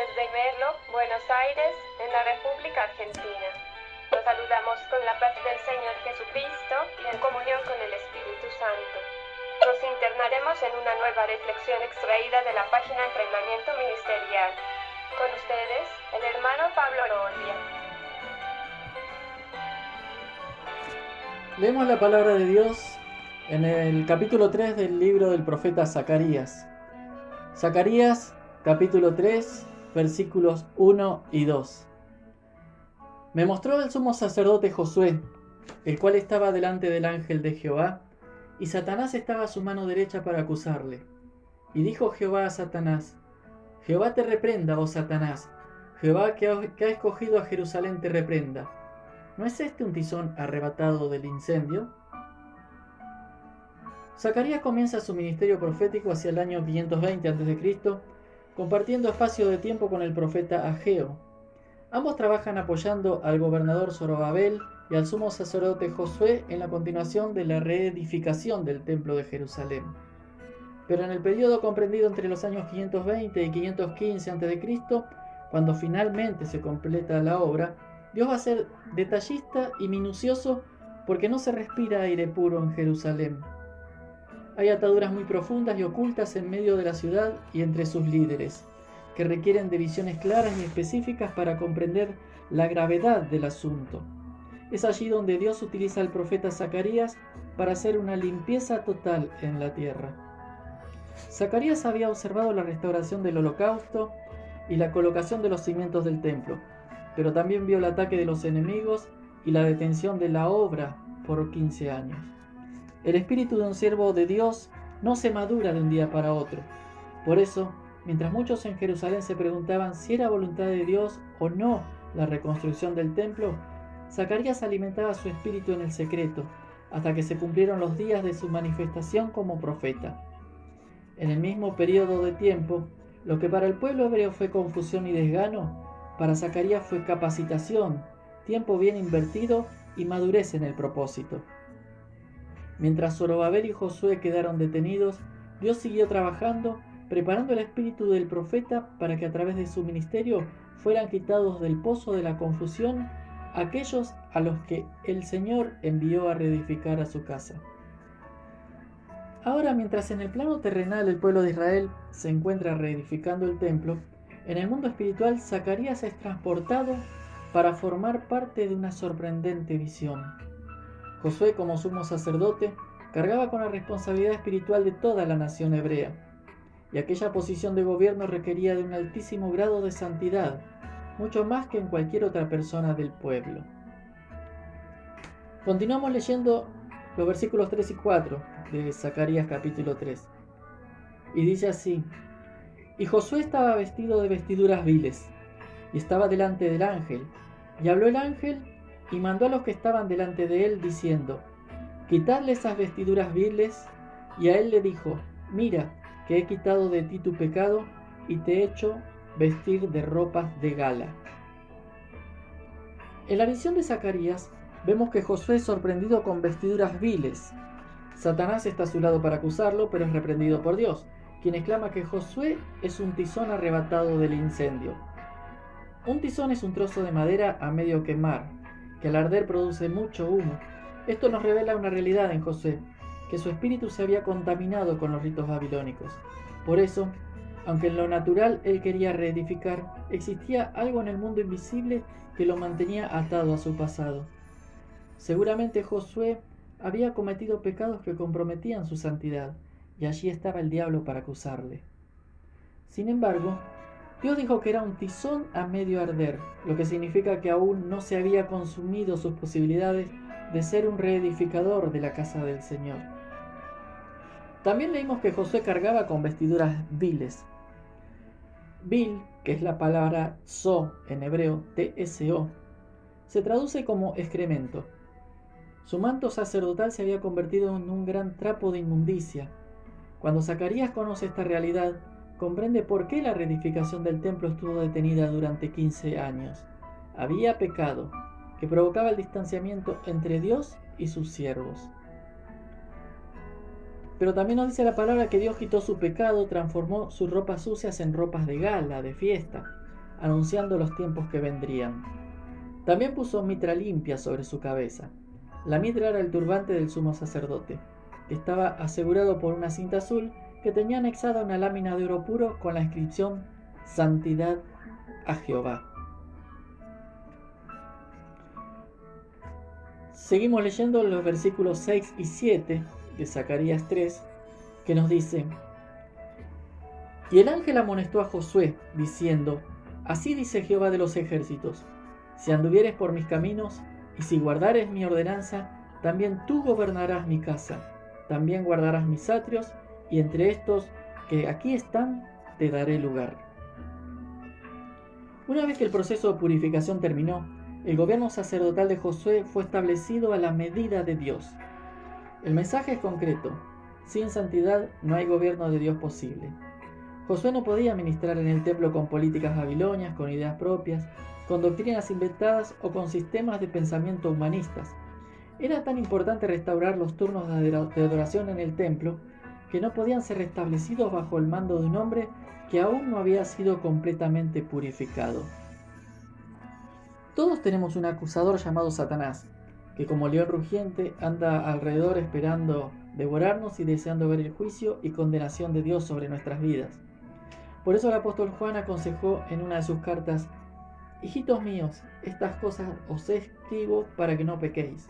desde Merlo, Buenos Aires, en la República Argentina. Los saludamos con la paz del Señor Jesucristo y en comunión con el Espíritu Santo. Nos internaremos en una nueva reflexión extraída de la página Entrenamiento Ministerial. Con ustedes, el hermano Pablo Oroldia. Leemos la palabra de Dios en el capítulo 3 del libro del profeta Zacarías. Zacarías, capítulo 3, versículos 1 y 2. Me mostró el sumo sacerdote Josué, el cual estaba delante del ángel de Jehová, y Satanás estaba a su mano derecha para acusarle. Y dijo Jehová a Satanás: Jehová te reprenda, oh Satanás, Jehová que ha escogido a Jerusalén te reprenda. ¿No es este un tizón arrebatado del incendio? Zacarías comienza su ministerio profético hacia el año 520 a.C., compartiendo espacio de tiempo con el profeta Ageo. Ambos trabajan apoyando al gobernador Zorobabel y al sumo sacerdote Josué en la continuación de la reedificación del templo de Jerusalén. Pero en el periodo comprendido entre los años 520 y 515 a.C., cuando finalmente se completa la obra, Dios va a ser detallista y minucioso porque no se respira aire puro en Jerusalén. Hay ataduras muy profundas y ocultas en medio de la ciudad y entre sus líderes, que requieren de visiones claras y específicas para comprender la gravedad del asunto. Es allí donde Dios utiliza al profeta Zacarías para hacer una limpieza total en la tierra. Zacarías había observado la restauración del holocausto y la colocación de los cimientos del templo, pero también vio el ataque de los enemigos y la detención de la obra por 15 años. El espíritu de un siervo de Dios no se madura de un día para otro. Por eso, mientras muchos en Jerusalén se preguntaban si era voluntad de Dios o no la reconstrucción del templo, Zacarías alimentaba su espíritu en el secreto, hasta que se cumplieron los días de su manifestación como profeta. En el mismo periodo de tiempo, lo que para el pueblo hebreo fue confusión y desgano, para Zacarías fue capacitación, tiempo bien invertido y madurez en el propósito. Mientras Zorobabel y Josué quedaron detenidos, Dios siguió trabajando, preparando el espíritu del profeta para que a través de su ministerio fueran quitados del pozo de la confusión aquellos a los que el Señor envió a reedificar a su casa. Ahora, mientras en el plano terrenal el pueblo de Israel se encuentra reedificando el templo, en el mundo espiritual Zacarías es transportado para formar parte de una sorprendente visión. Josué, como sumo sacerdote, cargaba con la responsabilidad espiritual de toda la nación hebrea, y aquella posición de gobierno requería de un altísimo grado de santidad, mucho más que en cualquier otra persona del pueblo. Continuamos leyendo los versículos 3 y 4 de Zacarías capítulo 3. Y dice así: Y Josué estaba vestido de vestiduras viles, y estaba delante del ángel, y habló el ángel, y mandó a los que estaban delante de él, diciendo: Quitadle esas vestiduras viles. Y a él le dijo: Mira, que he quitado de ti tu pecado, y te he hecho vestir de ropas de gala. En la visión de Zacarías, vemos que Josué es sorprendido con vestiduras viles. Satanás está a su lado para acusarlo, pero es reprendido por Dios, quien exclama que Josué es un tizón arrebatado del incendio. Un tizón es un trozo de madera a medio quemar, que al arder produce mucho humo. Esto nos revela una realidad en Josué, que su espíritu se había contaminado con los ritos babilónicos. Por eso, aunque en lo natural él quería reedificar, existía algo en el mundo invisible que lo mantenía atado a su pasado. Seguramente Josué había cometido pecados que comprometían su santidad, y allí estaba el diablo para acusarle. Sin embargo, Dios dijo que era un tizón a medio arder, lo que significa que aún no se había consumido sus posibilidades de ser un reedificador de la casa del Señor. También leímos que Josué cargaba con vestiduras viles. Vil, que es la palabra so en hebreo, tso, se traduce como excremento. Su manto sacerdotal se había convertido en un gran trapo de inmundicia. Cuando Zacarías conoce esta realidad, comprende por qué la reedificación del templo estuvo detenida durante 15 años. Había pecado, que provocaba el distanciamiento entre Dios y sus siervos. Pero también nos dice la palabra que Dios quitó su pecado, transformó sus ropas sucias en ropas de gala, de fiesta. anunciando los tiempos que vendrían. También puso mitra limpia sobre su cabeza. La mitra era el turbante del sumo sacerdote, que estaba asegurado por una cinta azul que tenía anexada una lámina de oro puro con la inscripción Santidad a Jehová. Seguimos leyendo los versículos 6 y 7 de Zacarías 3, que nos dice: Y el ángel amonestó a Josué, diciendo: Así dice Jehová de los ejércitos: Si anduvieres por mis caminos, y si guardares mi ordenanza, también tú gobernarás mi casa, también guardarás mis atrios, y entre estos que aquí están, te daré lugar. Una vez que el proceso de purificación terminó, el gobierno sacerdotal de Josué fue establecido a la medida de Dios. El mensaje es concreto: sin santidad no hay gobierno de Dios posible. Josué no podía ministrar en el templo con políticas babilonias, con ideas propias, con doctrinas inventadas o con sistemas de pensamiento humanistas. Era tan importante restaurar los turnos de adoración en el templo que no podían ser restablecidos bajo el mando de un hombre que aún no había sido completamente purificado. Todos tenemos un acusador llamado Satanás, que como león rugiente anda alrededor esperando devorarnos y deseando ver el juicio y condenación de Dios sobre nuestras vidas. Por eso el apóstol Juan aconsejó en una de sus cartas: Hijitos míos, estas cosas os escribo para que no pequéis.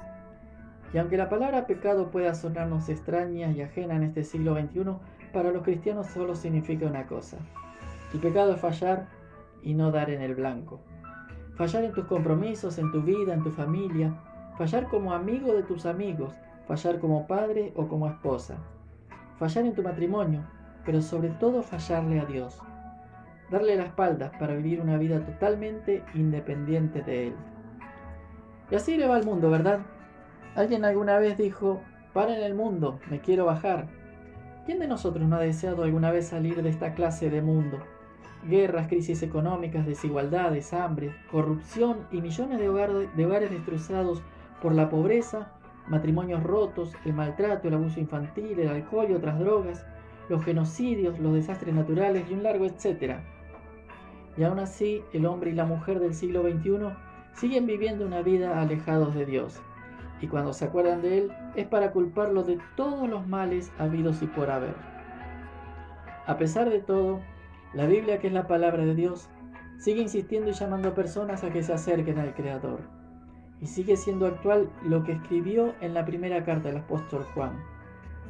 Y aunque la palabra pecado pueda sonarnos extraña y ajena en este siglo XXI, para los cristianos solo significa una cosa: el pecado es fallar y no dar en el blanco. Fallar en tus compromisos, en tu vida, en tu familia, fallar como amigo de tus amigos, fallar como padre o como esposa, fallar en tu matrimonio, pero sobre todo fallarle a Dios, darle la espalda para vivir una vida totalmente independiente de Él. Y así le va al mundo, ¿verdad? Alguien alguna vez dijo: paren el mundo, me quiero bajar. ¿Quién de nosotros no ha deseado alguna vez salir de esta clase de mundo? Guerras, crisis económicas, desigualdades, hambre, corrupción y millones de hogares destrozados por la pobreza, matrimonios rotos, el maltrato, el abuso infantil, el alcohol y otras drogas, los genocidios, los desastres naturales y un largo etcétera. Y aún así, el hombre y la mujer del siglo XXI siguen viviendo una vida alejados de Dios. Y cuando se acuerdan de Él, es para culparlo de todos los males habidos y por haber. A pesar de todo, la Biblia, que es la palabra de Dios, sigue insistiendo y llamando a personas a que se acerquen al Creador. Y sigue siendo actual lo que escribió en la primera carta del apóstol Juan: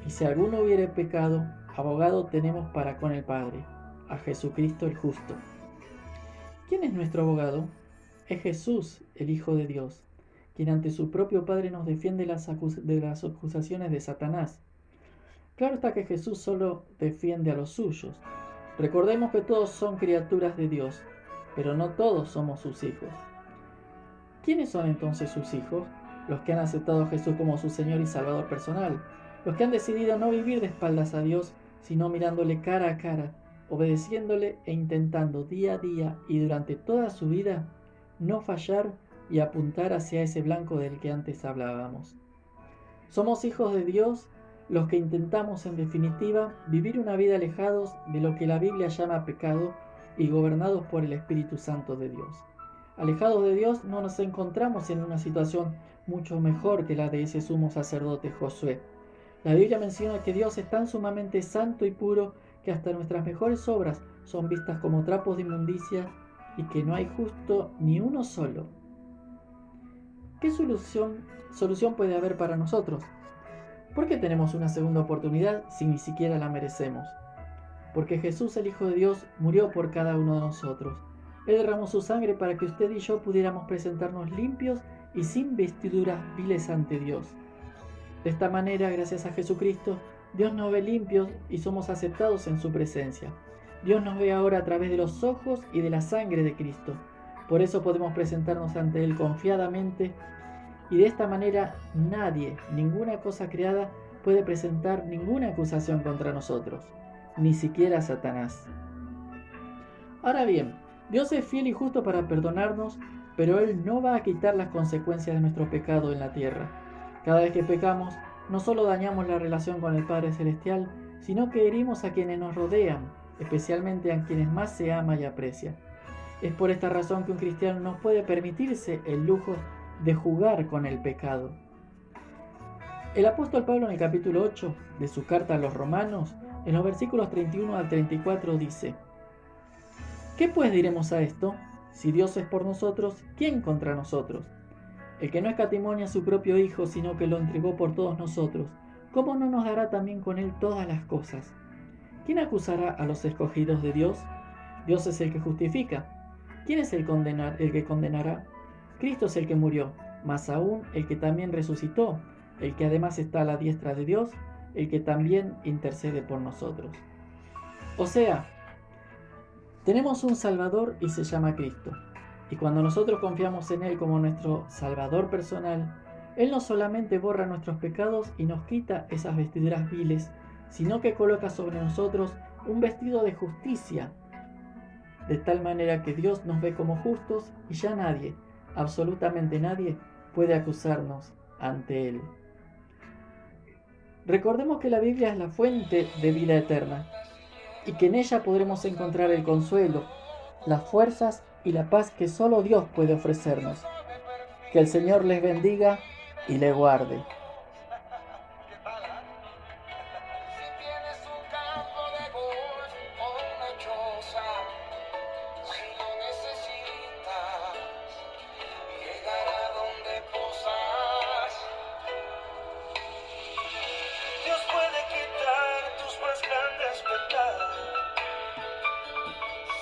Y si alguno hubiere pecado, abogado tenemos para con el Padre, a Jesucristo el justo. ¿Quién es nuestro abogado? Es Jesús, el Hijo de Dios, quien ante su propio Padre nos defiende de las acusaciones de Satanás. Claro está que Jesús solo defiende a los suyos. Recordemos que todos son criaturas de Dios, pero no todos somos sus hijos. ¿Quiénes son entonces sus hijos? Los que han aceptado a Jesús como su Señor y Salvador personal, los que han decidido no vivir de espaldas a Dios, sino mirándole cara a cara, obedeciéndole e intentando día a día y durante toda su vida no fallar y apuntar hacia ese blanco del que antes hablábamos. Somos hijos de Dios los que intentamos, en definitiva, vivir una vida alejados de lo que la Biblia llama pecado y gobernados por el Espíritu Santo de Dios. Alejados de Dios no nos encontramos en una situación mucho mejor que la de ese sumo sacerdote Josué. La Biblia menciona que Dios es tan sumamente santo y puro que hasta nuestras mejores obras son vistas como trapos de inmundicia y que no hay justo ni uno solo. ¿Qué solución puede haber para nosotros? ¿Por qué tenemos una segunda oportunidad si ni siquiera la merecemos? Porque Jesús, el Hijo de Dios, murió por cada uno de nosotros. Él derramó su sangre para que usted y yo pudiéramos presentarnos limpios y sin vestiduras viles ante Dios. De esta manera, gracias a Jesucristo, Dios nos ve limpios y somos aceptados en su presencia. Dios nos ve ahora a través de los ojos y de la sangre de Cristo. Por eso podemos presentarnos ante Él confiadamente, y de esta manera nadie, ninguna cosa creada, puede presentar ninguna acusación contra nosotros, ni siquiera Satanás. Ahora bien, Dios es fiel y justo para perdonarnos, pero Él no va a quitar las consecuencias de nuestro pecado en la tierra. Cada vez que pecamos, no solo dañamos la relación con el Padre Celestial, sino que herimos a quienes nos rodean, especialmente a quienes más se ama y aprecia. Es por esta razón que un cristiano no puede permitirse el lujo de jugar con el pecado. El apóstol Pablo en el capítulo 8 de su carta a los Romanos, en los versículos 31 al 34 dice: ¿Qué pues diremos a esto? Si Dios es por nosotros, ¿quién contra nosotros? El que no escatimó a su propio Hijo, sino que lo entregó por todos nosotros, ¿cómo no nos dará también con él todas las cosas? ¿Quién acusará a los escogidos de Dios? Dios es el que justifica. ¿Quién es el que condenará? Cristo es el que murió, más aún el que también resucitó, el que además está a la diestra de Dios, el que también intercede por nosotros. O sea, tenemos un Salvador y se llama Cristo. Y cuando nosotros confiamos en Él como nuestro Salvador personal, Él no solamente borra nuestros pecados y nos quita esas vestiduras viles, sino que coloca sobre nosotros un vestido de justicia, de tal manera que Dios nos ve como justos y ya nadie, absolutamente nadie, puede acusarnos ante Él. Recordemos que la Biblia es la fuente de vida eterna y que en ella podremos encontrar el consuelo, las fuerzas y la paz que solo Dios puede ofrecernos. Que el Señor les bendiga y les guarde. Dios puede quitar tus más grandes pecados.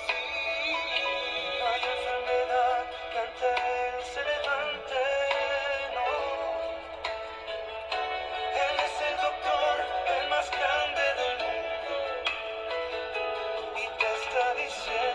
Sí, no hay enfermedad que ante Él se levante, no. Él es el doctor, el más grande del mundo, y te está diciendo: